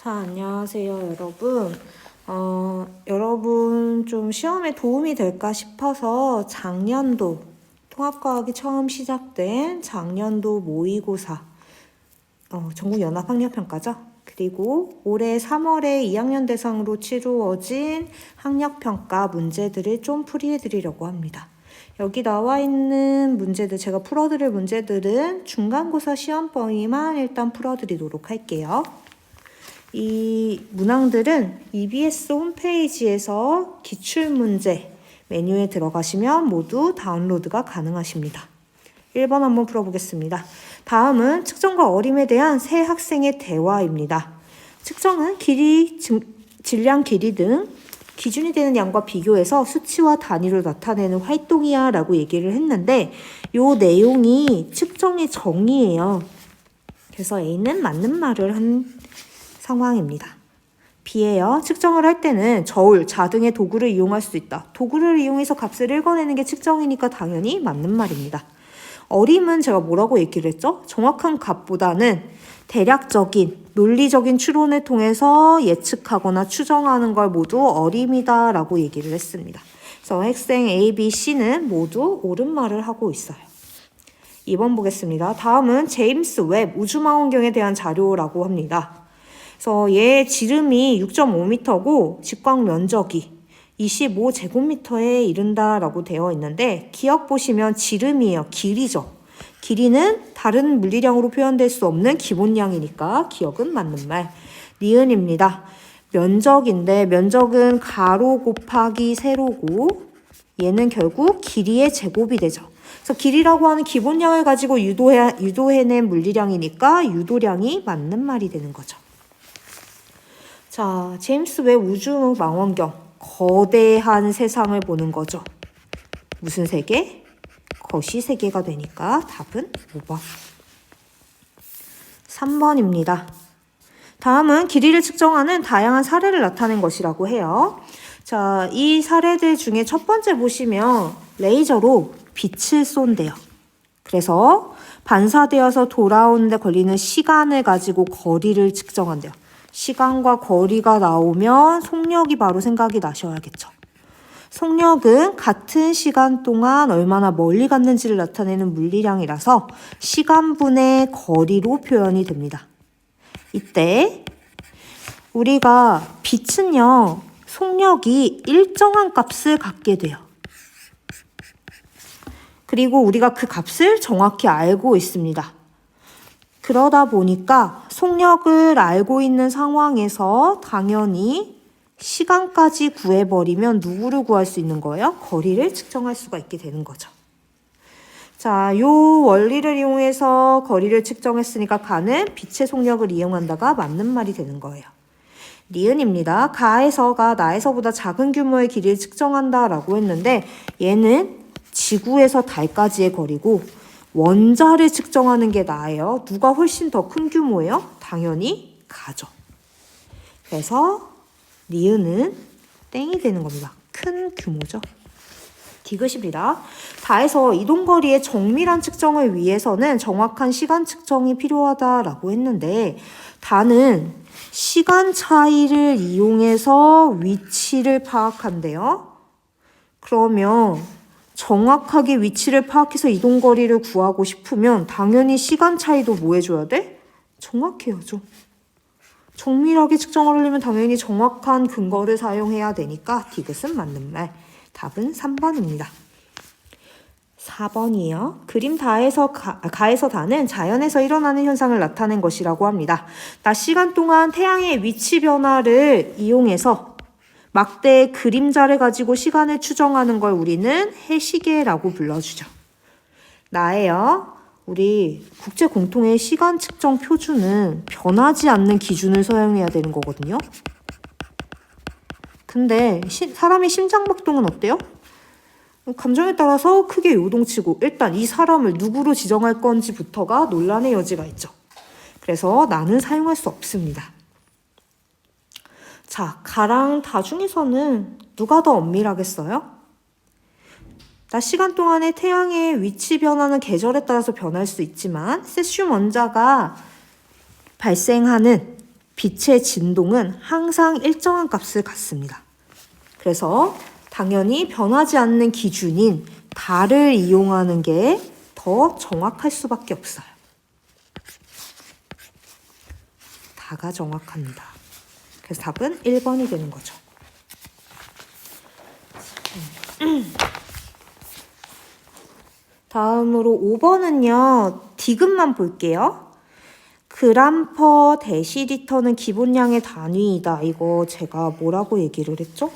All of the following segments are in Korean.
자, 안녕하세요, 여러분. 여러분 좀 시험에 도움이 될까 싶어서 작년도 통합과학이 처음 시작된 작년도 모의고사, 전국 연합학력평가죠. 그리고 올해 3월에 2학년 대상으로 치루어진 학력평가 문제들을 좀 풀이해드리려고 합니다. 여기 나와 있는 문제들, 제가 풀어드릴 문제들은 중간고사 시험 범위만 일단 풀어드리도록 할게요. 이 문항들은 EBS 홈페이지에서 기출문제 메뉴에 들어가시면 모두 다운로드가 가능하십니다. 1번 한번 풀어보겠습니다. 다음은 측정과 어림에 대한 세 학생의 대화입니다. 측정은 길이, 질량 길이 등 기준이 되는 양과 비교해서 수치와 단위로 나타내는 활동이야 라고 얘기를 했는데 요 내용이 측정의 정의예요. 그래서 A는 맞는 말을 한 상황입니다. B예요. 측정을 할 때는 저울, 자 등의 도구를 이용할 수 있다. 도구를 이용해서 값을 읽어내는 게 측정이니까 당연히 맞는 말입니다. 어림은 제가 뭐라고 얘기를 했죠? 정확한 값보다는 대략적인, 논리적인 추론을 통해서 예측하거나 추정하는 걸 모두 어림이다 라고 얘기를 했습니다. 그래서 학생 A, B, C는 모두 옳은 말을 하고 있어요. 2번 보겠습니다. 다음은 제임스 웹 우주망원경에 대한 자료라고 합니다. 그래서 얘 지름이 6.5m고 직광 면적이 25제곱미터에 이른다라고 되어 있는데 기억 보시면 지름이에요. 길이죠. 길이는 다른 물리량으로 표현될 수 없는 기본량이니까 기억은 맞는 말. 니은입니다. 면적인데 면적은 가로 곱하기 세로고 얘는 결국 길이의 제곱이 되죠. 그래서 길이라고 하는 기본량을 가지고 유도해낸 물리량이니까 유도량이 맞는 말이 되는 거죠. 자, 제임스 웹 우주망원경. 거대한 세상을 보는 거죠. 무슨 세계? 거시세계가 되니까 답은 5번. 3번입니다. 다음은 길이를 측정하는 다양한 사례를 나타낸 것이라고 해요. 자, 이 사례들 중에 첫 번째 보시면 레이저로 빛을 쏜대요. 그래서 반사되어서 돌아오는데 걸리는 시간을 가지고 거리를 측정한대요. 시간과 거리가 나오면 속력이 바로 생각이 나셔야겠죠. 속력은 같은 시간 동안 얼마나 멀리 갔는지를 나타내는 물리량이라서 시간분의 거리로 표현이 됩니다. 이때 우리가 빛은요, 속력이 일정한 값을 갖게 돼요. 그리고 우리가 그 값을 정확히 알고 있습니다. 그러다 보니까 속력을 알고 있는 상황에서 당연히 시간까지 구해버리면 누구를 구할 수 있는 거예요? 거리를 측정할 수가 있게 되는 거죠. 자, 요 원리를 이용해서 거리를 측정했으니까 가는 빛의 속력을 이용한다가 맞는 말이 되는 거예요. 니은입니다. 가에서가 나에서보다 작은 규모의 길이를 측정한다라고 했는데 얘는 지구에서 달까지의 거리고 원자를 측정하는 게 나아요. 누가 훨씬 더 큰 규모예요? 당연히 가죠. 그래서 니은은 땡이 되는 겁니다. 큰 규모죠. 디귿입니다. 다에서 이동거리의 정밀한 측정을 위해서는 정확한 시간 측정이 필요하다라고 했는데 다는 시간 차이를 이용해서 위치를 파악한대요. 그러면 정확하게 위치를 파악해서 이동거리를 구하고 싶으면 당연히 시간 차이도 뭐 해줘야 돼? 정확해야죠. 정밀하게 측정을 하려면 당연히 정확한 근거를 사용해야 되니까 디귿은 맞는 말. 답은 3번입니다. 4번이에요. 그림 가에서 다는 자연에서 일어나는 현상을 나타낸 것이라고 합니다. 낮 시간 동안 태양의 위치 변화를 이용해서 막대의 그림자를 가지고 시간을 추정하는 걸 우리는 해시계라고 불러주죠. 나예요. 우리 국제 공통의 시간 측정 표준은 변하지 않는 기준을 사용해야 되는 거거든요. 근데 사람의 심장박동은 어때요? 감정에 따라서 크게 요동치고 일단 이 사람을 누구로 지정할 건지부터가 논란의 여지가 있죠. 그래서 나는 사용할 수 없습니다. 자, 가랑 다 중에서는 누가 더 엄밀하겠어요? 낮 시간 동안의 태양의 위치 변화는 계절에 따라서 변할 수 있지만 세슘 원자가 발생하는 빛의 진동은 항상 일정한 값을 갖습니다. 그래서 당연히 변하지 않는 기준인 달을 이용하는 게 더 정확할 수밖에 없어요. 다가 정확합니다. 그래서 답은 1번이 되는 거죠. 다음으로 5번은요. 디귿만 볼게요. 그람 퍼 데시리터는 기본량의 단위이다. 이거 제가 뭐라고 얘기를 했죠?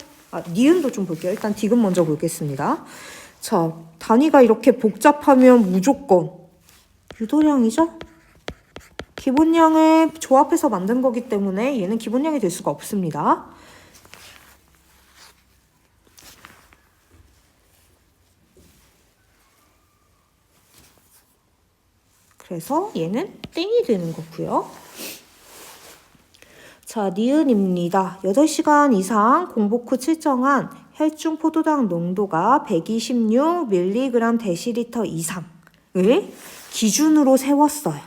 니은도 좀 볼게요. 일단 디귿 먼저 보겠습니다. 자, 단위가 이렇게 복잡하면 무조건 유도량이죠? 기본량을 조합해서 만든 거기 때문에 얘는 기본량이 될 수가 없습니다. 그래서 얘는 땡이 되는 거고요. 자, 니은입니다. 8시간 이상 공복 후 측정한 혈중 포도당 농도가 126mg 데시리터 이상을 기준으로 세웠어요.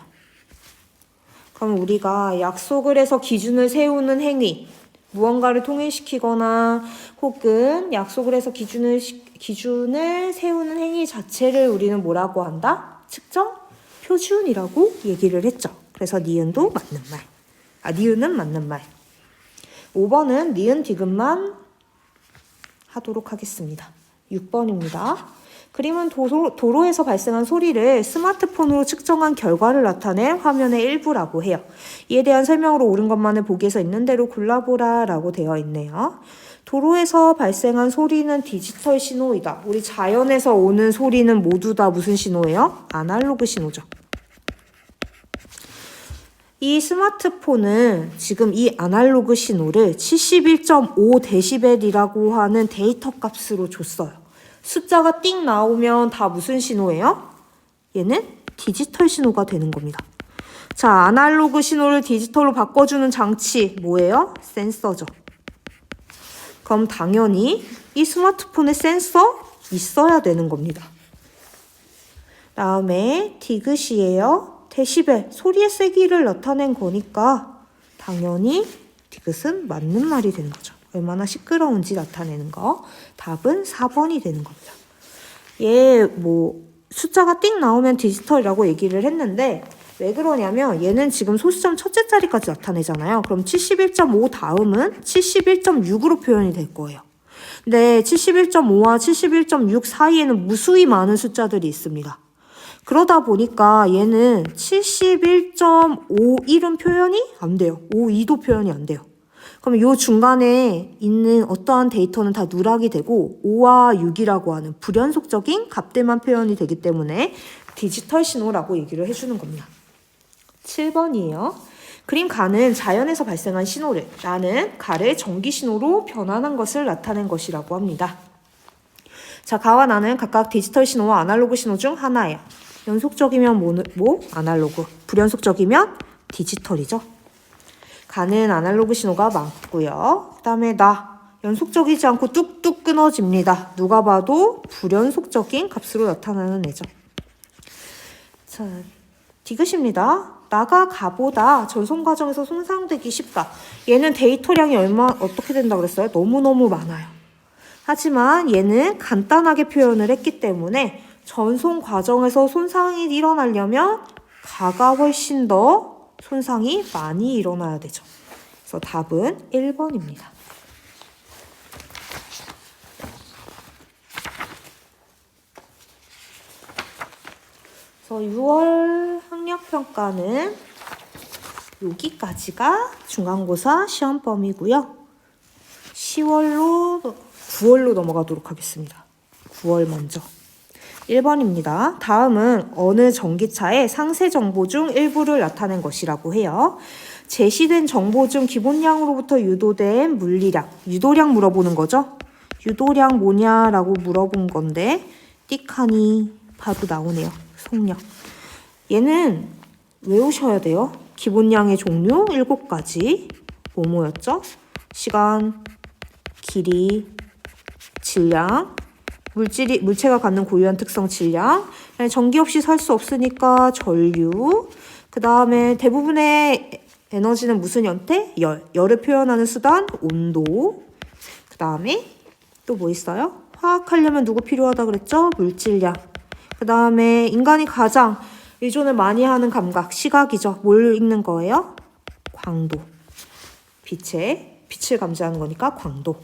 그럼 우리가 약속을 해서 기준을 세우는 행위, 무언가를 통일시키거나 혹은 약속을 해서 기준을 세우는 행위 자체를 우리는 뭐라고 한다? 측정 표준이라고 얘기를 했죠. 그래서 니은도 맞는 말. 니은은 맞는 말. 5번은 니은 디귿만 하도록 하겠습니다. 6번입니다. 그림은 도로에서 발생한 소리를 스마트폰으로 측정한 결과를 나타낸 화면의 일부라고 해요. 이에 대한 설명으로 옳은 것만을 보기에서 있는 대로 골라보라 라고 되어 있네요. 도로에서 발생한 소리는 디지털 신호이다. 우리 자연에서 오는 소리는 모두 다 무슨 신호예요? 아날로그 신호죠. 이 스마트폰은 지금 이 아날로그 신호를 71.5dB이라고 하는 데이터 값으로 줬어요. 숫자가 띵 나오면 다 무슨 신호예요? 얘는 디지털 신호가 되는 겁니다. 자, 아날로그 신호를 디지털로 바꿔주는 장치 뭐예요? 센서죠. 그럼 당연히 이 스마트폰에 센서 있어야 되는 겁니다. 다음에 디귿이에요. 데시벨, 소리의 세기를 나타낸 거니까 당연히 디귿은 맞는 말이 되는 거죠. 얼마나 시끄러운지 나타내는 거. 답은 4번이 되는 겁니다. 얘 숫자가 띵 나오면 디지털이라고 얘기를 했는데 왜 그러냐면 얘는 지금 소수점 첫째 자리까지 나타내잖아요. 그럼 71.5 다음은 71.6으로 표현이 될 거예요. 근데 71.5와 71.6 사이에는 무수히 많은 숫자들이 있습니다. 그러다 보니까 얘는 71.51은 표현이 안 돼요. 52도 표현이 안 돼요. 그럼 요 중간에 있는 어떠한 데이터는 다 누락이 되고 5와 6이라고 하는 불연속적인 값들만 표현이 되기 때문에 디지털 신호라고 얘기를 해주는 겁니다. 7번이에요. 그림 가는 자연에서 발생한 신호를 나는 가를 전기 신호로 변환한 것을 나타낸 것이라고 합니다. 자, 가와 나는 각각 디지털 신호와 아날로그 신호 중 하나예요. 연속적이면 아날로그, 불연속적이면 디지털이죠. 가는 아날로그 신호가 많고요. 그 다음에 연속적이지 않고 뚝뚝 끊어집니다. 누가 봐도 불연속적인 값으로 나타나는 애죠. 자, 디귿입니다. 나가 가보다 전송 과정에서 손상되기 쉽다. 얘는 데이터량이 어떻게 된다 그랬어요? 너무너무 많아요. 하지만 얘는 간단하게 표현을 했기 때문에 전송 과정에서 손상이 일어나려면 가가 훨씬 더 손상이 많이 일어나야 되죠. 그래서 답은 1번입니다. 그래서 6월 학력평가는 여기까지가 중간고사 시험 범위고요. 9월로 넘어가도록 하겠습니다. 9월 먼저. 1번입니다. 다음은 어느 전기차의 상세 정보 중 일부를 나타낸 것이라고 해요. 제시된 정보 중 기본량으로부터 유도된 물리량, 유도량 물어보는 거죠. 유도량 뭐냐라고 물어본 건데 띡하니 바로 나오네요. 속력. 얘는 외우셔야 돼요. 기본량의 종류 7가지. 뭐였죠? 시간, 길이, 질량, 물체가 갖는 고유한 특성 질량, 전기 없이 살 수 없으니까 전류, 그 다음에 대부분의 에너지는 무슨 형태? 열. 열을 표현하는 수단 온도. 그 다음에 또 뭐 있어요? 화학하려면 누구 필요하다 그랬죠? 물질량. 그 다음에 인간이 가장 의존을 많이 하는 감각, 시각이죠. 뭘 읽는 거예요? 광도. 빛을 감지하는 거니까 광도.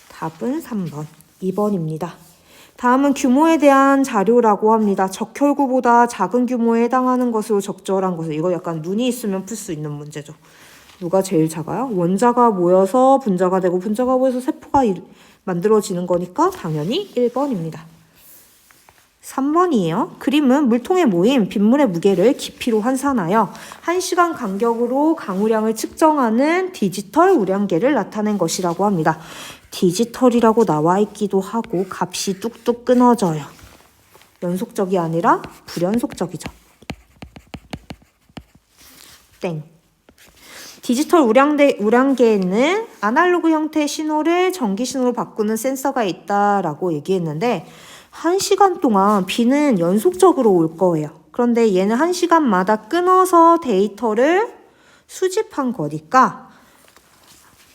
답은 3번. 2번입니다. 다음은 규모에 대한 자료라고 합니다. 적혈구보다 작은 규모에 해당하는 것으로 적절한 것을. 이거 약간 눈이 있으면 풀 수 있는 문제죠. 누가 제일 작아요? 원자가 모여서 분자가 되고 분자가 모여서 세포가 만들어지는 거니까 당연히 1번입니다. 3번이에요. 그림은 물통에 모인 빗물의 무게를 깊이로 환산하여 1시간 간격으로 강우량을 측정하는 디지털 우량계를 나타낸 것이라고 합니다. 디지털이라고 나와 있기도 하고 값이 뚝뚝 끊어져요. 연속적이 아니라 불연속적이죠. 땡. 디지털 우량계에는 아날로그 형태의 신호를 전기 신호로 바꾸는 센서가 있다라고 얘기했는데 1시간 동안 비는 연속적으로 올 거예요. 그런데 얘는 1시간마다 끊어서 데이터를 수집한 거니까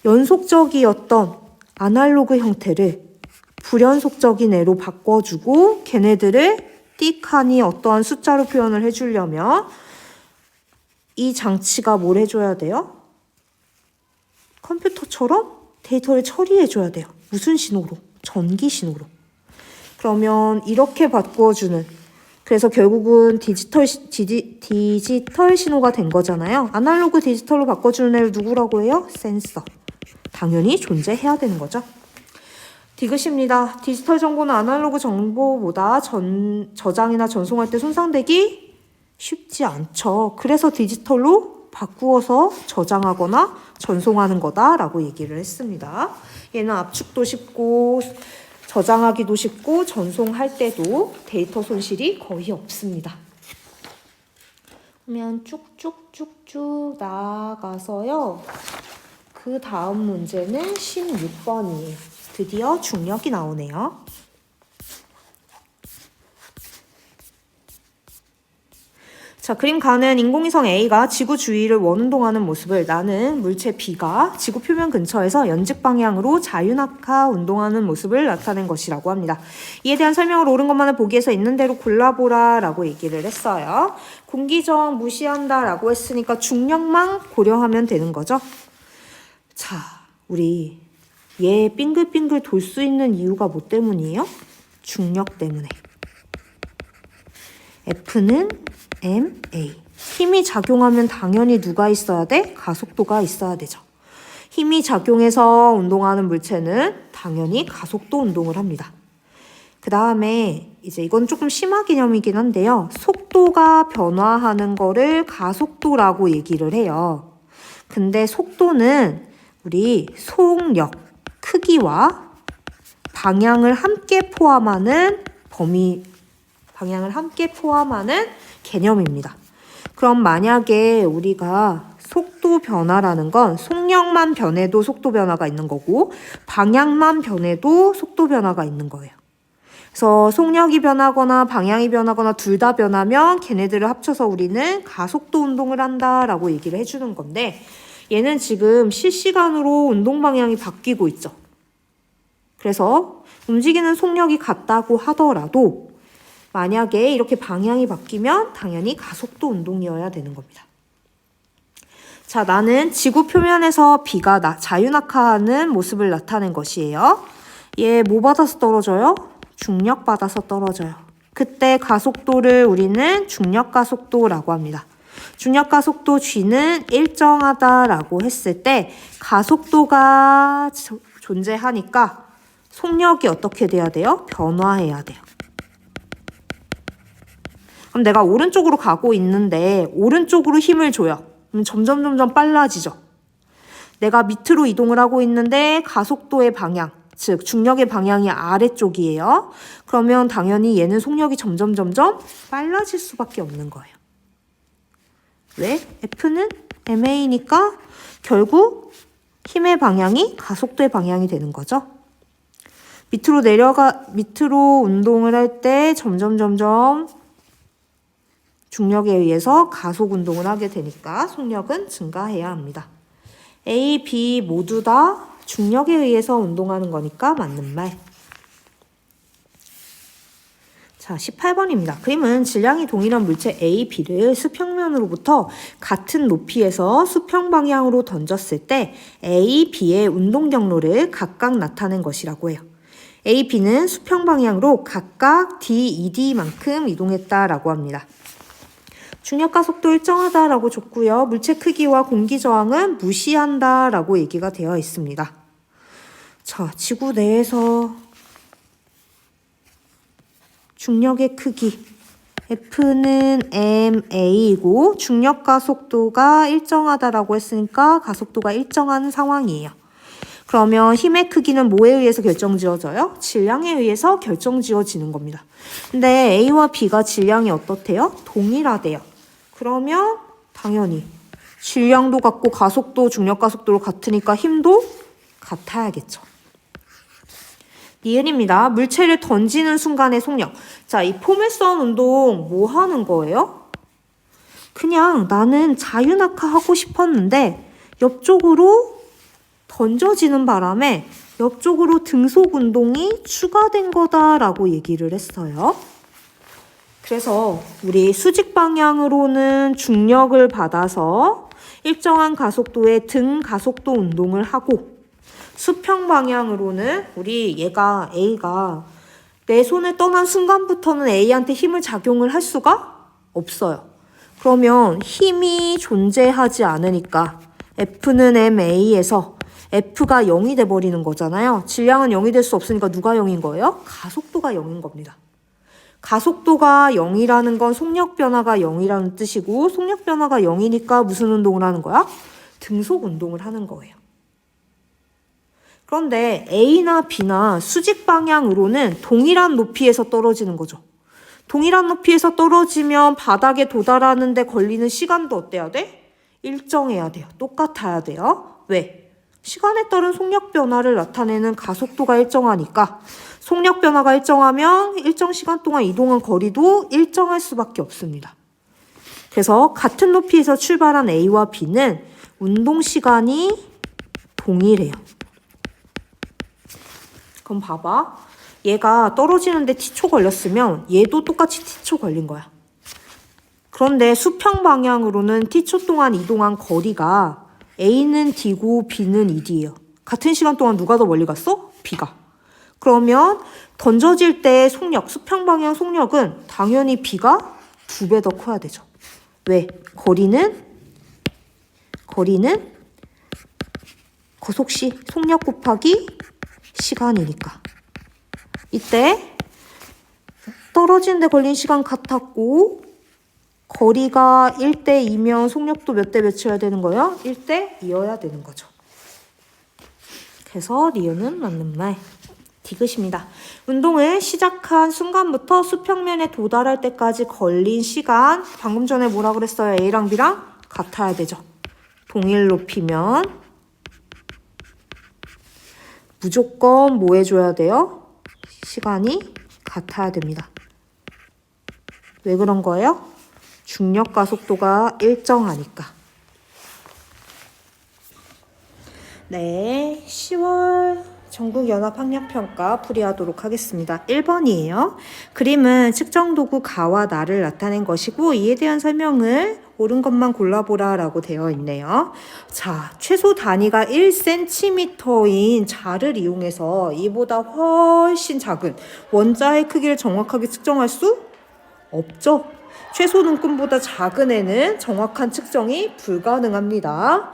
연속적이었던 아날로그 형태를 불연속적인 애로 바꿔주고 걔네들을 띡하니 어떠한 숫자로 표현을 해주려면 이 장치가 뭘 해줘야 돼요? 컴퓨터처럼 데이터를 처리해줘야 돼요. 무슨 신호로? 전기 신호로. 그러면 이렇게 바꿔주는, 그래서 결국은 디지털 신호가 된 거잖아요. 아날로그 디지털로 바꿔주는 애를 누구라고 해요? 센서. 당연히 존재해야 되는 거죠. 디귿입니다. 디지털 정보는 아날로그 정보보다 저장이나 전송할 때 손상되기 쉽지 않죠. 그래서 디지털로 바꾸어서 저장하거나 전송하는 거다라고 얘기를 했습니다. 얘는 압축도 쉽고 저장하기도 쉽고 전송할 때도 데이터 손실이 거의 없습니다. 그러면 쭉쭉쭉쭉 나아가서요. 그 다음 문제는 16번이에요. 드디어 중력이 나오네요. 자, 그림 가는 인공위성 A가 지구 주위를 원운동하는 모습을 나는 물체 B가 지구 표면 근처에서 연직 방향으로 자유낙하 운동하는 모습을 나타낸 것이라고 합니다. 이에 대한 설명을 옳은 것만을 보기에서 있는 대로 골라보라 라고 얘기를 했어요. 공기저항 무시한다 라고 했으니까 중력만 고려하면 되는 거죠. 자, 우리 얘 빙글빙글 돌 수 있는 이유가 뭐 때문이에요? 중력 때문에. F는 ma. 힘이 작용하면 당연히 누가 있어야 돼? 가속도가 있어야 되죠. 힘이 작용해서 운동하는 물체는 당연히 가속도 운동을 합니다. 그 다음에 이제 이건 조금 심화 개념이긴 한데요. 속도가 변화하는 거를 가속도라고 얘기를 해요. 근데 속도는 우리 속력, 크기와 방향을 함께 포함하는 방향을 함께 포함하는 개념입니다. 그럼 만약에 우리가 속도 변화라는 건 속력만 변해도 속도 변화가 있는 거고 방향만 변해도 속도 변화가 있는 거예요. 그래서 속력이 변하거나 방향이 변하거나 둘 다 변하면 걔네들을 합쳐서 우리는 가속도 운동을 한다라고 얘기를 해주는 건데 얘는 지금 실시간으로 운동 방향이 바뀌고 있죠. 그래서 움직이는 속력이 같다고 하더라도 만약에 이렇게 방향이 바뀌면 당연히 가속도 운동이어야 되는 겁니다. 자, 나는 지구 표면에서 B가 자유낙하하는 모습을 나타낸 것이에요. 얘 뭐 받아서 떨어져요? 중력 받아서 떨어져요. 그때 가속도를 우리는 중력 가속도라고 합니다. 중력 가속도 G는 일정하다라고 했을 때 가속도가 존재하니까 속력이 어떻게 돼야 돼요? 변화해야 돼요. 그럼 내가 오른쪽으로 가고 있는데 오른쪽으로 힘을 줘요. 그럼 점점 빨라지죠. 내가 밑으로 이동을 하고 있는데 가속도의 방향, 즉 중력의 방향이 아래쪽이에요. 그러면 당연히 얘는 속력이 점점 빨라질 수밖에 없는 거예요. 왜? F는 ma니까 결국 힘의 방향이 가속도의 방향이 되는 거죠. 밑으로 운동을 할 때 점점 중력에 의해서 가속 운동을 하게 되니까 속력은 증가해야 합니다. A, B 모두 다 중력에 의해서 운동하는 거니까 맞는 말. 자, 18번입니다. 그림은 질량이 동일한 물체 A, B를 수평면으로부터 같은 높이에서 수평 방향으로 던졌을 때 A, B의 운동 경로를 각각 나타낸 것이라고 해요. A, B는 수평 방향으로 각각 D, ED만큼 이동했다라고 합니다. 중력과 속도 일정하다라고 줬고요. 물체 크기와 공기 저항은 무시한다라고 얘기가 되어 있습니다. 자, 지구 내에서 중력의 크기 F는 ma이고 중력과 속도가 일정하다라고 했으니까 가속도가 일정한 상황이에요. 그러면 힘의 크기는 뭐에 의해서 결정지어져요? 질량에 의해서 결정지어지는 겁니다. 근데 A와 B가 질량이 어떻대요? 동일하대요. 그러면 당연히 질량도 같고 가속도, 중력과 속도로 같으니까 힘도 같아야겠죠. 니은입니다. 물체를 던지는 순간의 속력. 자, 이 포물선 운동 뭐 하는 거예요? 그냥 나는 자유낙하 하고 싶었는데 옆쪽으로 던져지는 바람에 옆쪽으로 등속 운동이 추가된 거다라고 얘기를 했어요. 그래서 우리 수직 방향으로는 중력을 받아서 일정한 가속도의 등 가속도 운동을 하고 수평 방향으로는 우리 A가 내 손을 떠난 순간부터는 A한테 힘을 작용을 할 수가 없어요. 그러면 힘이 존재하지 않으니까 F는 ma에서 F가 0이 돼버리는 거잖아요. 질량은 0이 될 수 없으니까 누가 0인 거예요? 가속도가 0인 겁니다. 가속도가 0이라는 건 속력 변화가 0이라는 뜻이고 속력 변화가 0이니까 무슨 운동을 하는 거야? 등속 운동을 하는 거예요. 그런데 A나 B나 수직 방향으로는 동일한 높이에서 떨어지는 거죠. 동일한 높이에서 떨어지면 바닥에 도달하는 데 걸리는 시간도 어때야 돼? 일정해야 돼요. 똑같아야 돼요. 왜? 시간에 따른 속력 변화를 나타내는 가속도가 일정하니까 속력 변화가 일정하면 일정 시간 동안 이동한 거리도 일정할 수밖에 없습니다. 그래서 같은 높이에서 출발한 A와 B는 운동 시간이 동일해요. 그럼 봐봐. 얘가 떨어지는데 t초 걸렸으면 얘도 똑같이 t초 걸린 거야. 그런데 수평 방향으로는 t초 동안 이동한 거리가 A는 D고 B는 ED예요. 같은 시간 동안 누가 더 멀리 갔어? B가. 그러면 던져질 때의 속력, 수평 방향 속력은 당연히 B가 2배 더 커야 되죠. 왜? 거리는 거속시 속력 곱하기 시간이니까. 이때 떨어지는 데 걸린 시간 같았고 거리가 1대2면 속력도 몇 대 몇이어야 되는 거예요? 1대2여야 되는 거죠. 그래서 리은은 맞는 말. 디귿입니다. 운동을 시작한 순간부터 수평면에 도달할 때까지 걸린 시간 방금 전에 뭐라 그랬어요? A랑 B랑 같아야 되죠. 동일 높이면 무조건 뭐 해줘야 돼요? 시간이 같아야 됩니다. 왜 그런 거예요? 중력과 속도가 일정하니까. 네, 10월 전국연합학력평가 풀이하도록 하겠습니다. 1번이에요. 그림은 측정도구 가와 나를 나타낸 것이고 이에 대한 설명을 옳은 것만 골라보라 라고 되어 있네요. 자, 최소 단위가 1cm인 자를 이용해서 이보다 훨씬 작은 원자의 크기를 정확하게 측정할 수 없죠. 최소 눈금보다 작은 애는 정확한 측정이 불가능합니다.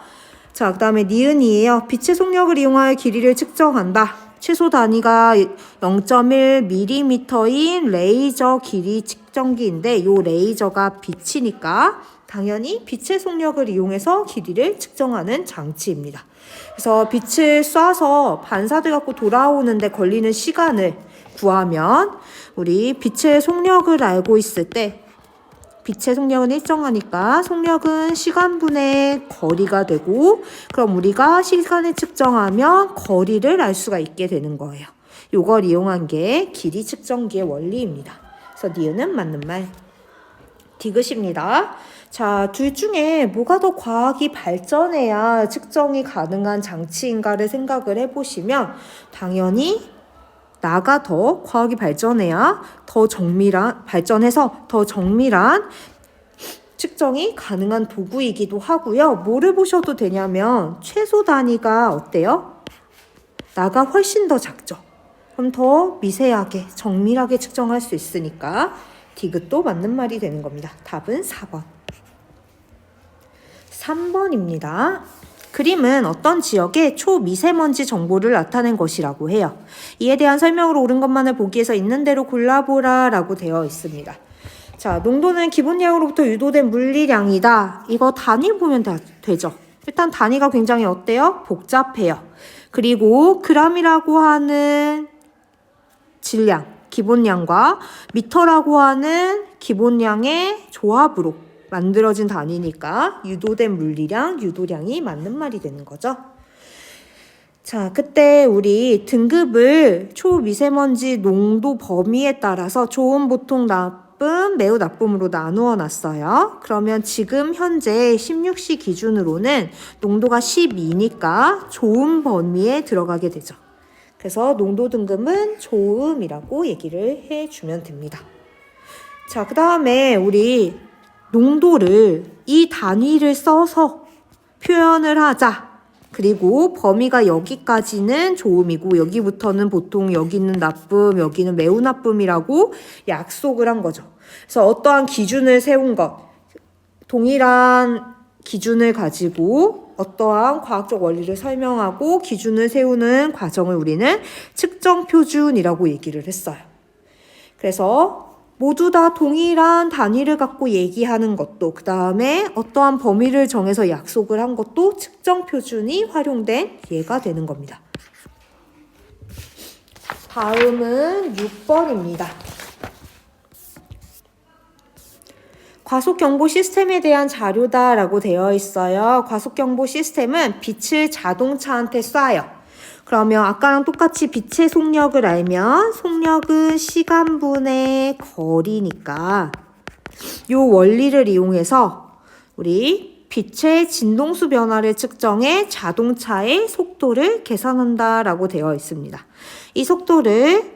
자, 그 다음에 니은이에요. 빛의 속력을 이용하여 길이를 측정한다. 최소 단위가 0.1mm인 레이저 길이 측정기인데 이 레이저가 빛이니까 당연히 빛의 속력을 이용해서 길이를 측정하는 장치입니다. 그래서 빛을 쏴서 반사돼 갖고 돌아오는데 걸리는 시간을 구하면 우리 빛의 속력을 알고 있을 때 빛의 속력은 일정하니까 속력은 시간분의 거리가 되고 그럼 우리가 시간을 측정하면 거리를 알 수가 있게 되는 거예요. 이걸 이용한 게 길이 측정기의 원리입니다. 그래서 니은은 맞는 말. 디귿입니다. 자, 둘 중에 뭐가 더 과학이 발전해야 측정이 가능한 장치인가를 생각을 해보시면 당연히 나가 더 과학이 발전해서 더 정밀한 측정이 가능한 도구이기도 하고요. 뭐를 보셔도 되냐면 최소 단위가 어때요? 나가 훨씬 더 작죠. 그럼 더 미세하게, 정밀하게 측정할 수 있으니까 디귿도 맞는 말이 되는 겁니다. 답은 4번. 3번입니다. 그림은 어떤 지역의 초미세먼지 정보를 나타낸 것이라고 해요. 이에 대한 설명으로 옳은 것만을 보기 위해서 있는 대로 골라보라 라고 되어 있습니다. 자, 농도는 기본량으로부터 유도된 물리량이다. 이거 단위 보면 되죠. 일단 단위가 굉장히 어때요? 복잡해요. 그리고 g이라고 하는 질량, 기본량과 미터라고 하는 기본량의 조합으로 만들어진 단위니까 유도된 물리량, 유도량이 맞는 말이 되는 거죠. 자, 그때 우리 등급을 초미세먼지 농도 범위에 따라서 좋음, 보통, 나쁨, 매우 나쁨으로 나누어 놨어요. 그러면 지금 현재 16시 기준으로는 농도가 12니까 좋음 범위에 들어가게 되죠. 그래서 농도 등급은 좋음이라고 얘기를 해주면 됩니다. 자, 그 다음에 우리 농도를 이 단위를 써서 표현을 하자. 그리고 범위가 여기까지는 좋음이고 여기부터는 보통 여기는 나쁨, 여기는 매우 나쁨이라고 약속을 한 거죠. 그래서 어떠한 기준을 세운 것, 동일한 기준을 가지고 어떠한 과학적 원리를 설명하고 기준을 세우는 과정을 우리는 측정 표준이라고 얘기를 했어요. 그래서 모두 다 동일한 단위를 갖고 얘기하는 것도, 그 다음에 어떠한 범위를 정해서 약속을 한 것도 측정 표준이 활용된 예가 되는 겁니다. 다음은 6번입니다. 과속경보 시스템에 대한 자료다라고 되어 있어요. 과속경보 시스템은 빛을 자동차한테 쏴요. 그러면 아까랑 똑같이 빛의 속력을 알면 속력은 시간분의 거리니까 이 원리를 이용해서 우리 빛의 진동수 변화를 측정해 자동차의 속도를 계산한다라고 되어 있습니다. 이 속도를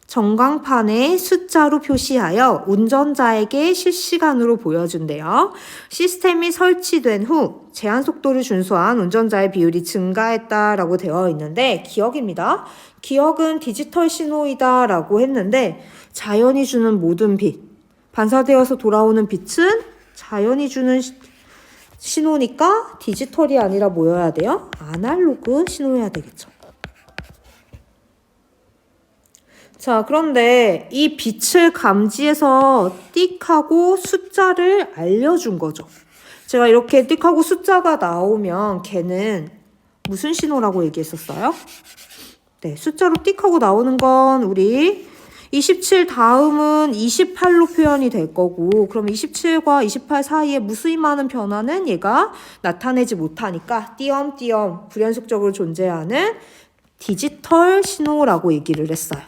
전광판에 숫자로 표시하여 운전자에게 실시간으로 보여준대요. 시스템이 설치된 후 제한 속도를 준수한 운전자의 비율이 증가했다라고 되어 있는데 기억입니다. 기억은 디지털 신호이다 라고 했는데 자연이 주는 모든 빛, 반사되어서 돌아오는 빛은 자연이 주는 신호니까 디지털이 아니라 뭐여야 돼요? 아날로그 신호여야 되겠죠. 자, 그런데 이 빛을 감지해서 띡하고 숫자를 알려준 거죠. 제가 이렇게 띡하고 숫자가 나오면 걔는 무슨 신호라고 얘기했었어요? 네, 숫자로 띡하고 나오는 건 우리 27 다음은 28로 표현이 될 거고, 그럼 27과 28 사이에 무수히 많은 변화는 얘가 나타내지 못하니까 띄엄띄엄 불연속적으로 존재하는 디지털 신호라고 얘기를 했어요.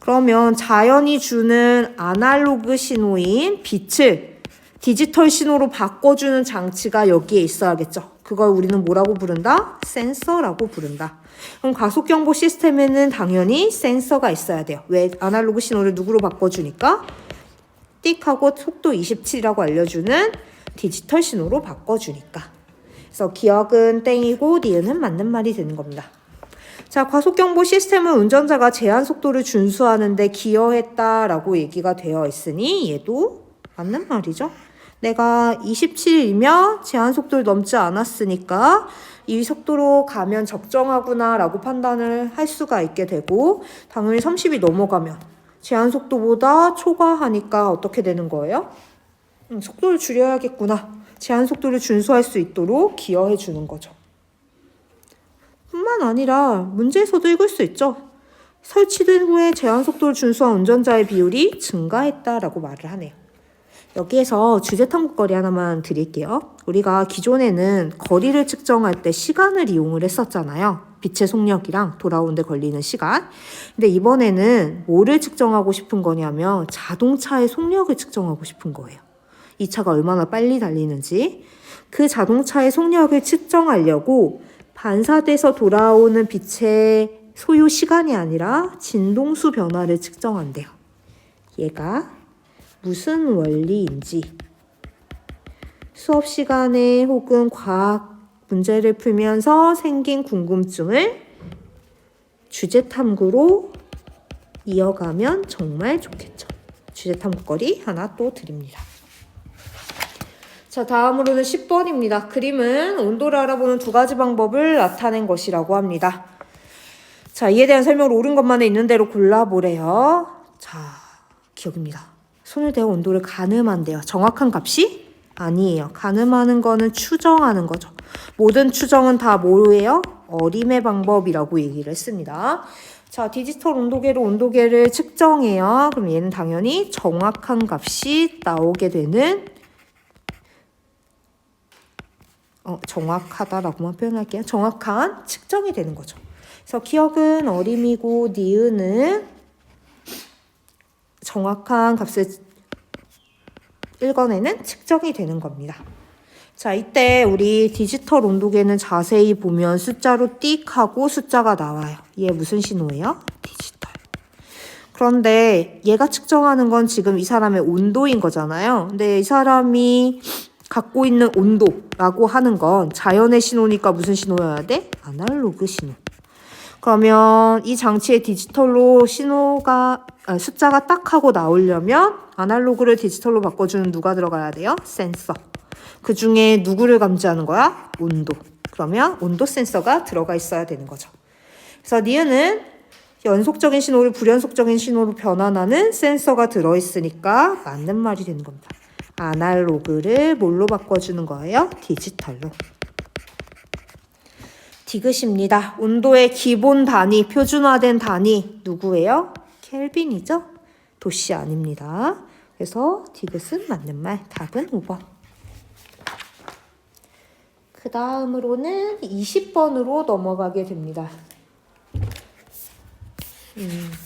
그러면 자연이 주는 아날로그 신호인 빛을 디지털 신호로 바꿔주는 장치가 여기에 있어야겠죠. 그걸 우리는 뭐라고 부른다? 센서라고 부른다. 그럼 과속경보 시스템에는 당연히 센서가 있어야 돼요. 왜? 아날로그 신호를 누구로 바꿔주니까? 띡하고 속도 27이라고 알려주는 디지털 신호로 바꿔주니까. 그래서 기억은 땡이고 니은은 맞는 말이 되는 겁니다. 자, 과속경보 시스템은 운전자가 제한 속도를 준수하는데 기여했다라고 얘기가 되어 있으니 얘도 맞는 말이죠. 내가 27이면 제한 속도를 넘지 않았으니까 이 속도로 가면 적정하구나 라고 판단을 할 수가 있게 되고 당연히 30이 넘어가면 제한 속도보다 초과하니까 어떻게 되는 거예요? 속도를 줄여야겠구나. 제한 속도를 준수할 수 있도록 기여해 주는 거죠. 뿐만 아니라 문제에서도 읽을 수 있죠. 설치된 후에 제한 속도를 준수한 운전자의 비율이 증가했다라고 말을 하네요. 여기에서 주제 탐구거리 하나만 드릴게요. 우리가 기존에는 거리를 측정할 때 시간을 이용을 했었잖아요. 빛의 속력이랑 돌아오는데 걸리는 시간. 근데 이번에는 뭐를 측정하고 싶은 거냐면 자동차의 속력을 측정하고 싶은 거예요. 이 차가 얼마나 빨리 달리는지. 그 자동차의 속력을 측정하려고 반사돼서 돌아오는 빛의 소요 시간이 아니라 진동수 변화를 측정한대요. 얘가 무슨 원리인지 수업 시간에 혹은 과학 문제를 풀면서 생긴 궁금증을 주제 탐구로 이어가면 정말 좋겠죠. 주제 탐구거리 하나 또 드립니다. 자, 다음으로는 10번입니다. 그림은 온도를 알아보는 두 가지 방법을 나타낸 것이라고 합니다. 자, 이에 대한 설명을 옳은 것만에 있는 대로 골라보래요. 자, 기억입니다. 손을 대어 온도를 가늠한대요. 정확한 값이 아니에요. 가늠하는 거는 추정하는 거죠. 모든 추정은 다 뭐예요? 어림의 방법이라고 얘기를 했습니다. 자, 디지털 온도계로 온도계를 측정해요. 그럼 얘는 당연히 정확한 값이 나오게 되는 정확하다라고만 표현할게요. 정확한 측정이 되는 거죠. 그래서 기억은 어림이고 니은은 정확한 값을 읽어내는 측정이 되는 겁니다. 자, 이때 우리 디지털 온도계는 자세히 보면 숫자로 띡 하고 숫자가 나와요. 얘 무슨 신호예요? 디지털. 그런데 얘가 측정하는 건 지금 이 사람의 온도인 거잖아요. 근데 이 사람이 갖고 있는 온도라고 하는 건 자연의 신호니까 무슨 신호여야 돼? 아날로그 신호. 그러면 이 장치의 디지털로 숫자가 딱 하고 나오려면 아날로그를 디지털로 바꿔주는 누가 들어가야 돼요? 센서. 그 중에 누구를 감지하는 거야? 온도. 그러면 온도 센서가 들어가 있어야 되는 거죠. 그래서 니은은 연속적인 신호를 불연속적인 신호로 변환하는 센서가 들어있으니까 맞는 말이 되는 겁니다. 아날로그를 뭘로 바꿔주는 거예요? 디지털로. 디귿입니다. 온도의 기본 단위, 표준화된 단위 누구예요? 켈빈이죠? 도씨 아닙니다. 그래서 디귿은 맞는 말. 답은 5번. 그 다음으로는 20번으로 넘어가게 됩니다.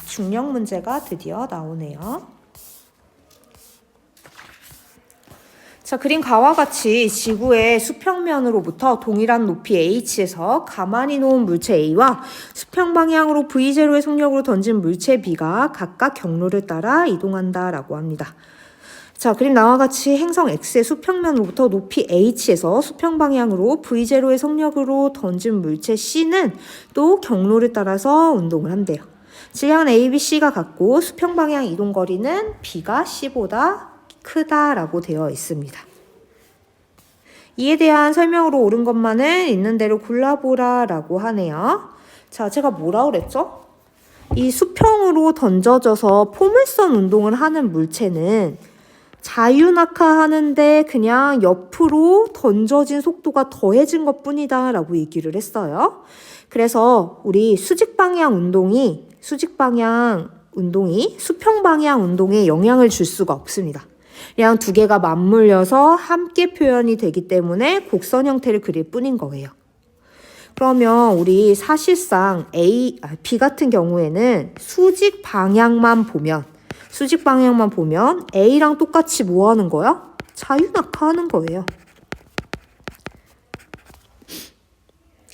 중력 문제가 드디어 나오네요. 자, 그린 가와 같이 지구의 수평면으로부터 동일한 높이 h에서 가만히 놓은 물체 A와 수평 방향으로 V0의 속력으로 던진 물체 B가 각각 경로를 따라 이동한다라고 합니다. 자, 그림 나와 같이 행성 X의 수평면으로부터 높이 h에서 수평 방향으로 V0의 속력으로 던진 물체 C는 또 경로를 따라서 운동을 한대요. 질량은 A, B, C가 같고 수평 방향 이동 거리는 B가 C보다 크다라고 되어 있습니다. 이에 대한 설명으로 옳은 것만은 있는 대로 골라보라라고 하네요. 자, 제가 뭐라 그랬죠? 이 수평으로 던져져서 포물선 운동을 하는 물체는 자유낙하하는데 그냥 옆으로 던져진 속도가 더해진 것뿐이다 라고 얘기를 했어요. 그래서 우리 수직방향 운동이 수평방향 운동에 영향을 줄 수가 없습니다. 그냥 두 개가 맞물려서 함께 표현이 되기 때문에 곡선 형태를 그릴 뿐인 거예요. 그러면 우리 사실상 B 같은 경우에는 수직 방향만 보면 A랑 똑같이 뭐 하는 거야? 자유낙하하는 거예요.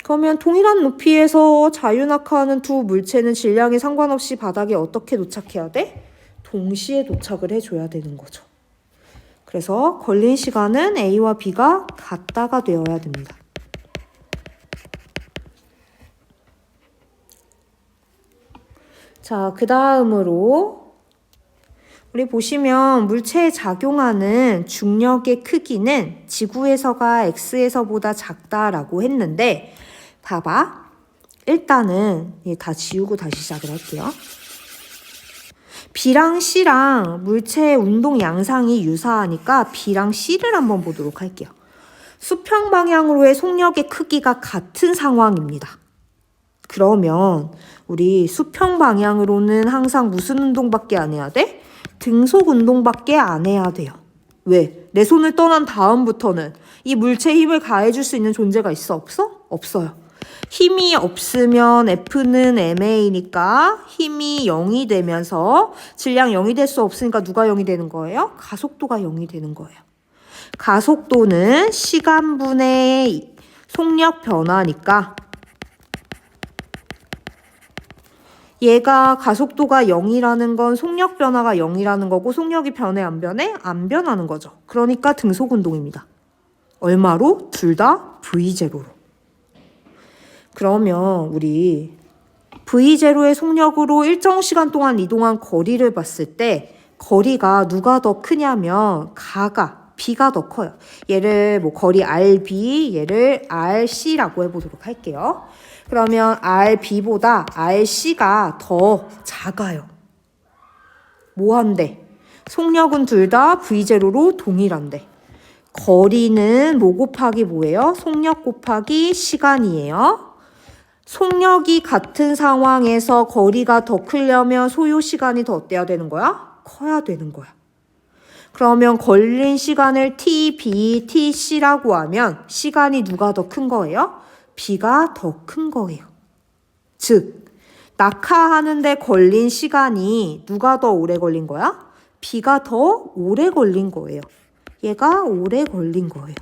그러면 동일한 높이에서 자유낙하하는 두 물체는 질량에 상관없이 바닥에 어떻게 도착해야 돼? 동시에 도착을 해줘야 되는 거죠. 그래서 걸린 시간은 A와 B가 같다가 되어야 됩니다. 자, 그 다음으로 우리 보시면 물체에 작용하는 중력의 크기는 지구에서가 X에서보다 작다라고 했는데 봐봐. 일단은 다 지우고 다시 시작을 할게요. B랑 C랑 물체의 운동 양상이 유사하니까 B랑 C를 한번 보도록 할게요. 수평 방향으로의 속력의 크기가 같은 상황입니다. 그러면 우리 수평 방향으로는 항상 무슨 운동밖에 안 해야 돼? 등속 운동밖에 안 해야 돼요. 왜? 내 손을 떠난 다음부터는 이 물체에 힘을 가해줄 수 있는 존재가 있어? 없어? 없어요. 힘이 없으면 F는 ma니까 힘이 0이 되면서 질량 0이 될 수 없으니까 누가 0이 되는 거예요? 가속도가 0이 되는 거예요. 가속도는 시간분의 속력 변화니까 얘가 가속도가 0이라는 건 속력 변화가 0이라는 거고 속력이 변해 안 변해? 안 변하는 거죠. 그러니까 등속 운동입니다. 얼마로? 둘 다 V0로. 그러면 우리 V0의 속력으로 일정 시간 동안 이동한 거리를 봤을 때 거리가 누가 더 크냐면 B가 더 커요. 얘를 뭐 거리 RB, 얘를 RC라고 해보도록 할게요. 그러면 RB보다 RC가 더 작아요. 뭐한데? 속력은 둘 다 V0로 동일한데. 거리는 뭐 곱하기 뭐예요? 속력 곱하기 시간이에요. 속력이 같은 상황에서 거리가 더 크려면 소요 시간이 더 어때야 되는 거야? 커야 되는 거야. 그러면 걸린 시간을 TB, TC라고 하면 시간이 누가 더 큰 거예요? B가 더 큰 거예요. 즉, 낙하하는데 걸린 시간이 누가 더 오래 걸린 거야? B가 더 오래 걸린 거예요. 얘가 오래 걸린 거예요.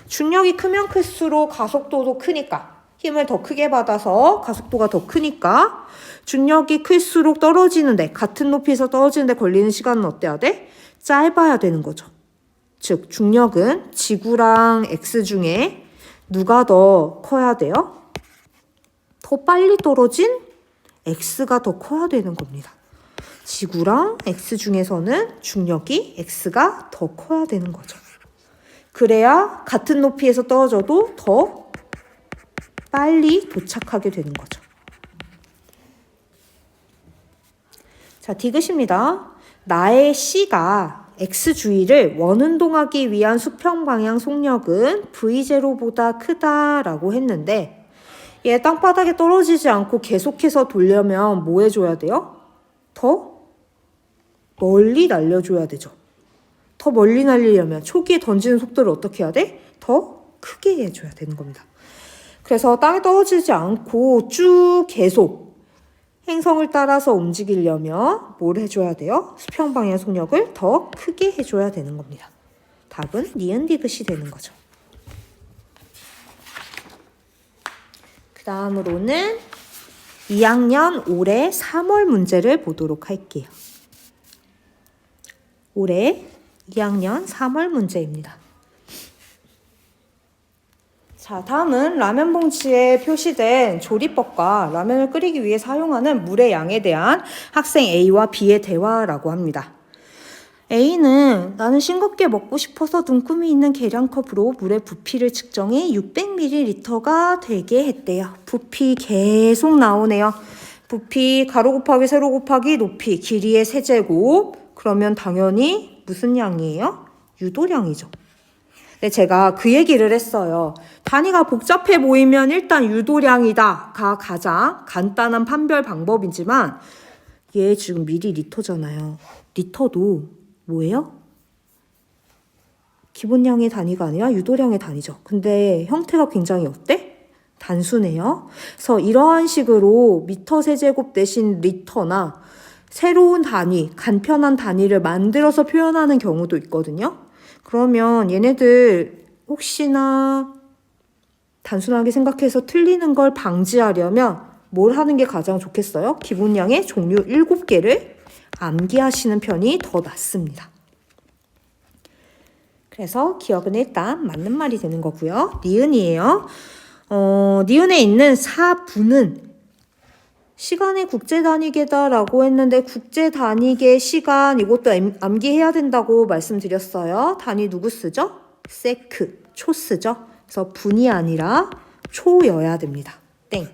중력이 크면 클수록 가속도도 크니까 힘을 더 크게 받아서 가속도가 더 크니까 중력이 클수록 떨어지는데 같은 높이에서 떨어지는데 걸리는 시간은 어때야 돼? 짧아야 되는 거죠. 즉 중력은 지구랑 X 중에 누가 더 커야 돼요? 더 빨리 떨어진 X가 더 커야 되는 겁니다. 지구랑 X 중에서는 중력이 X가 더 커야 되는 거죠. 그래야 같은 높이에서 떨어져도 더 빨리 도착하게 되는 거죠. 자, 디귿입니다. 나의 C가 X 주위를 원운동하기 위한 수평 방향 속력은 V0보다 크다라고 했는데 얘 땅바닥에 떨어지지 않고 계속해서 돌려면 뭐 해줘야 돼요? 더 멀리 날려줘야 되죠. 더 멀리 날리려면 초기에 던지는 속도를 어떻게 해야 돼? 더 크게 해줘야 되는 겁니다. 그래서 땅에 떨어지지 않고 쭉 계속 행성을 따라서 움직이려면 뭘 해줘야 돼요? 수평 방향 속력을 더 크게 해줘야 되는 겁니다. 답은 니은 디귿이 되는 거죠. 그 다음으로는 2학년 올해 3월 문제를 보도록 할게요. 올해 2학년 3월 문제입니다. 자, 다음은 라면 봉지에 표시된 조리법과 라면을 끓이기 위해 사용하는 물의 양에 대한 학생 A와 B의 대화라고 합니다. A는 나는 싱겁게 먹고 싶어서 눈금이 있는 계량컵으로 물의 부피를 측정해 600ml가 되게 했대요. 부피 계속 나오네요. 부피 가로 곱하기 세로 곱하기 높이 길이의 세제곱. 그러면 당연히 무슨 양이에요? 유도량이죠. 근데 제가 그 얘기를 했어요. 단위가 복잡해 보이면 일단 유도량이다가 가장 간단한 판별 방법이지만 얘 지금 미리리터잖아요. 리터도 뭐예요? 기본량의 단위가 아니라 유도량의 단위죠. 근데 형태가 굉장히 어때? 단순해요. 그래서 이러한 식으로 미터 세제곱 대신 리터나 새로운 단위, 간편한 단위를 만들어서 표현하는 경우도 있거든요. 그러면 얘네들 혹시나 단순하게 생각해서 틀리는 걸 방지하려면 뭘 하는 게 가장 좋겠어요? 기본량의 종류 7개를 암기하시는 편이 더 낫습니다. 그래서 기억은 일단 맞는 말이 되는 거고요. 니은이에요. 니은에 있는 4분은 시간의 국제단위계다라고 했는데 국제단위계 시간 이것도 암기해야 된다고 말씀드렸어요. 단위 누구 쓰죠? 세크, 초 쓰죠. 그래서 분이 아니라 초여야 됩니다. 땡.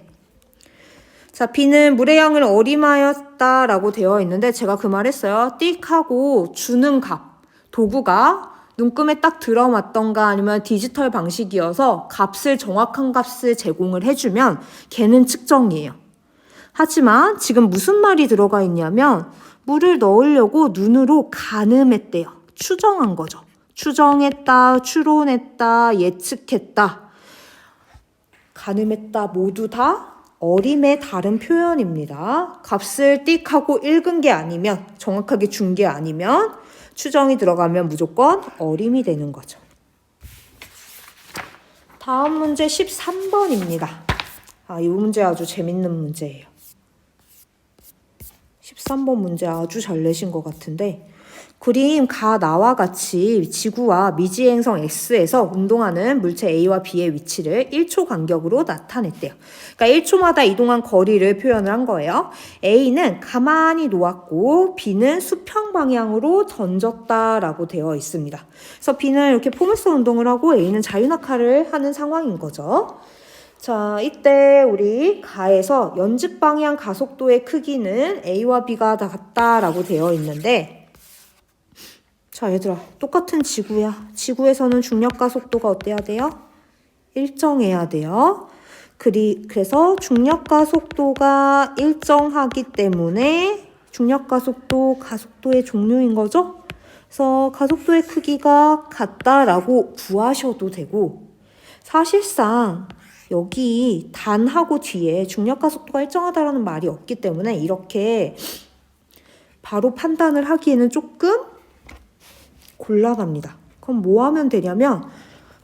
자, B는 물의 양을 어림하였다라고 되어 있는데 제가 그 말 했어요. 띡하고 주는 값, 도구가 눈금에 딱 들어맞던가 아니면 디지털 방식이어서 값을 정확한 값을 제공을 해주면 걔는 측정이에요. 하지만 지금 무슨 말이 들어가 있냐면 물을 넣으려고 눈으로 가늠했대요. 추정한 거죠. 추정했다, 추론했다, 예측했다, 가늠했다 모두 다 어림의 다른 표현입니다. 값을 띡 하고 읽은 게 아니면, 정확하게 준 게 아니면 추정이 들어가면 무조건 어림이 되는 거죠. 다음 문제 13번입니다. 이 문제 아주 재밌는 문제예요. 13번 문제 아주 잘 내신 것 같은데, 그림 나와 같이 지구와 미지 행성 X에서 운동하는 물체 A와 B의 위치를 1초 간격으로 나타냈대요. 그러니까 1초마다 이동한 거리를 표현을 한 거예요. A는 가만히 놓았고 B는 수평 방향으로 던졌다라고 되어 있습니다. 그래서 B는 이렇게 포물선 운동을 하고 A는 자유낙하를 하는 상황인 거죠. 자, 이때 우리 가에서 연집 방향 가속도의 크기는 A와 B가 다 같다라고 되어 있는데, 자, 얘들아, 똑같은 지구야. 지구에서는 중력 가속도가 어때야 돼요? 일정해야 돼요. 그래서 중력 가속도가 일정하기 때문에 중력 가속도, 가속도의 종류인 거죠? 그래서 가속도의 크기가 같다라고 구하셔도 되고, 사실상 여기 단하고 뒤에 중력 가속도가 일정하다라는 말이 없기 때문에 이렇게 바로 판단을 하기에는 조금 곤란합니다. 그럼 뭐 하면 되냐면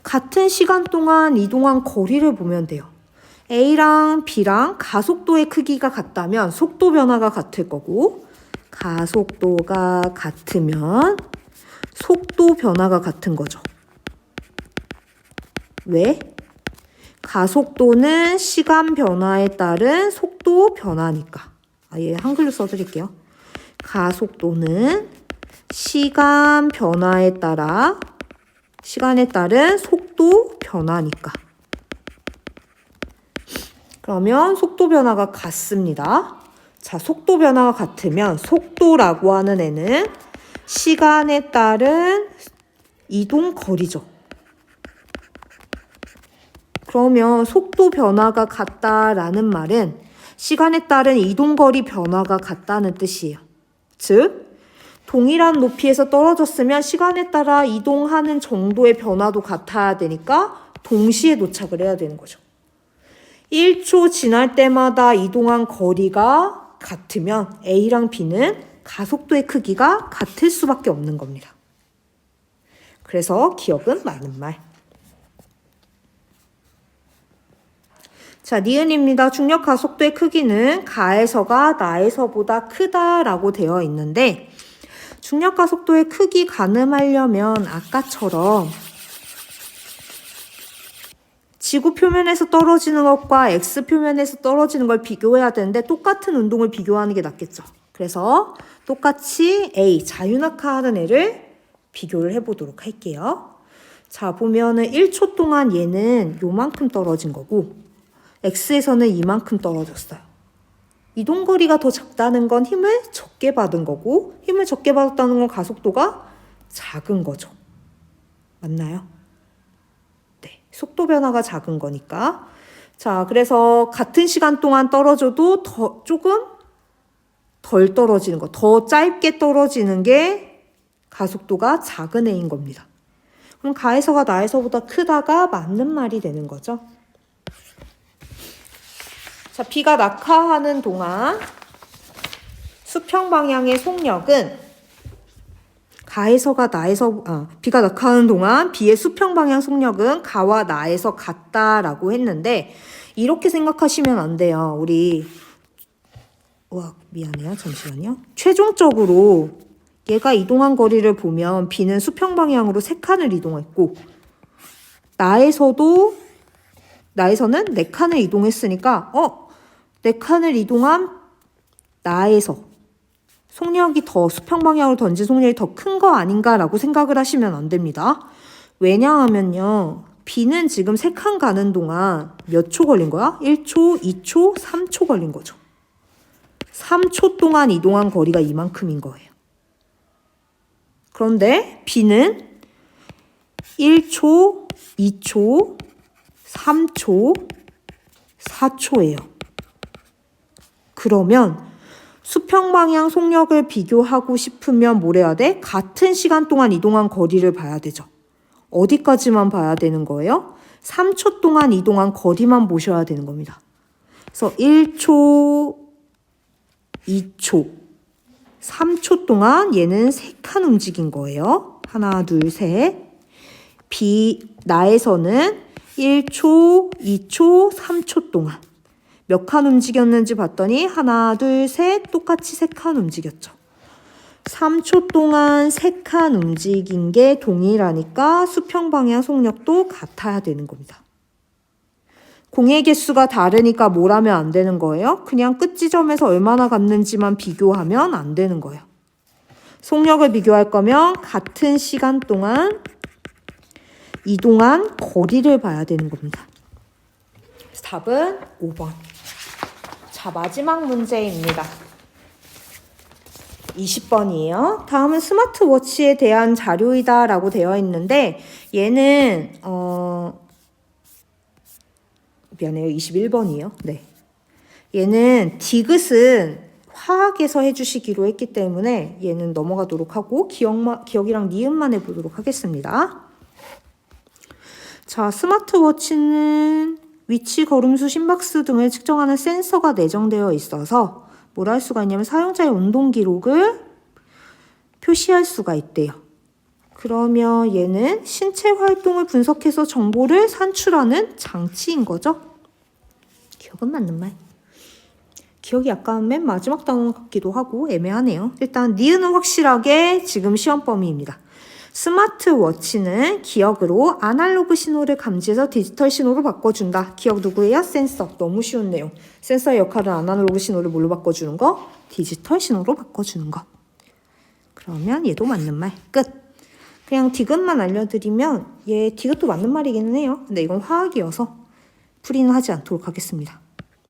같은 시간 동안 이동한 거리를 보면 돼요. A랑 B랑 가속도의 크기가 같다면 속도 변화가 같을 거고, 가속도가 같으면 속도 변화가 같은 거죠. 왜? 가속도는 시간 변화에 따른 속도 변화니까. 얘 한글로 써드릴게요. 가속도는 시간 변화에 따라 시간에 따른 속도 변화니까. 그러면 속도 변화가 같습니다. 자, 속도 변화가 같으면 속도라고 하는 애는 시간에 따른 이동 거리죠. 그러면 속도 변화가 같다라는 말은 시간에 따른 이동 거리 변화가 같다는 뜻이에요. 즉, 동일한 높이에서 떨어졌으면 시간에 따라 이동하는 정도의 변화도 같아야 되니까 동시에 도착을 해야 되는 거죠. 1초 지날 때마다 이동한 거리가 같으면 A랑 B는 가속도의 크기가 같을 수밖에 없는 겁니다. 그래서 기억은 많은 말. 자, 니은입니다. 중력 가속도의 크기는 가에서가 나에서보다 크다라고 되어 있는데, 중력 가속도의 크기 가늠하려면 아까처럼 지구 표면에서 떨어지는 것과 X 표면에서 떨어지는 걸 비교해야 되는데 똑같은 운동을 비교하는 게 낫겠죠. 그래서 똑같이 A, 자유낙하하는 애를 비교를 해보도록 할게요. 자, 보면은 1초 동안 얘는 요만큼 떨어진 거고 X에서는 이만큼 떨어졌어요. 이동거리가 더 작다는 건 힘을 적게 받은 거고, 힘을 적게 받았다는 건 가속도가 작은 거죠. 맞나요? 네, 속도 변화가 작은 거니까. 자, 그래서 같은 시간 동안 떨어져도 조금 덜 떨어지는 거, 더 짧게 떨어지는 게 가속도가 작은 애인 겁니다. 그럼 가에서가 나에서보다 크다가 맞는 말이 되는 거죠. 자, B가 낙하하는 동안 수평 방향의 속력은 B가 낙하하는 동안 B의 수평 방향 속력은 가와 나에서 같다라고 했는데, 이렇게 생각하시면 안 돼요. 미안해요. 잠시만요. 최종적으로 얘가 이동한 거리를 보면 B는 수평 방향으로 3칸을 이동했고, 나에서는 4칸을 이동했으니까 4칸을 이동한 나에서 속력이 더 수평 방향으로 던진 속력이 더 큰 거 아닌가라고 생각을 하시면 안 됩니다. 왜냐하면요, B는 지금 3칸 가는 동안 몇 초 걸린 거야? 1초, 2초, 3초 걸린 거죠. 3초 동안 이동한 거리가 이만큼인 거예요. 그런데 B는 1초, 2초, 3초, 4초예요. 그러면 수평 방향 속력을 비교하고 싶으면 뭘 해야 돼? 같은 시간 동안 이동한 거리를 봐야 되죠. 어디까지만 봐야 되는 거예요? 3초 동안 이동한 거리만 보셔야 되는 겁니다. 그래서 1초, 2초, 3초 동안 얘는 3칸 움직인 거예요. 하나, 둘, 셋. 나에서는 1초, 2초, 3초 동안 몇 칸 움직였는지 봤더니 하나, 둘, 셋, 똑같이 3칸 움직였죠. 3초 동안 3칸 움직인 게 동일하니까 수평 방향 속력도 같아야 되는 겁니다. 공의 개수가 다르니까 뭘 하면 안 되는 거예요? 그냥 끝 지점에서 얼마나 갔는지만 비교하면 안 되는 거예요. 속력을 비교할 거면 같은 시간 동안 이동한 거리를 봐야 되는 겁니다. 답은 5번. 자, 마지막 문제입니다. 20번이에요. 다음은 스마트워치에 대한 자료이다 라고 되어 있는데 얘는 미안해요. 21번이에요. 네. 얘는 디귿은 화학에서 해주시기로 했기 때문에 얘는 넘어가도록 하고 기억이랑 니은만 해보도록 하겠습니다. 자, 스마트워치는 위치, 걸음수, 심박수 등을 측정하는 센서가 내장되어 있어서 뭘 할 수가 있냐면 사용자의 운동 기록을 표시할 수가 있대요. 그러면 얘는 신체 활동을 분석해서 정보를 산출하는 장치인 거죠. 기억은 맞는 말. 기억이 약간 맨 마지막 단어 같기도 하고 애매하네요. 일단 니은은 확실하게 지금 시험 범위입니다. 스마트워치는 기억으로 아날로그 신호를 감지해서 디지털 신호로 바꿔준다. 기억 누구예요? 센서. 너무 쉬운 내용. 센서의 역할은 아날로그 신호를 뭘로 바꿔주는 거? 디지털 신호로 바꿔주는 거. 그러면 얘도 맞는 말. 끝. 그냥 디귿만 알려드리면 얘 디귿도 맞는 말이기는 해요. 근데 이건 화학이어서 풀이는 하지 않도록 하겠습니다.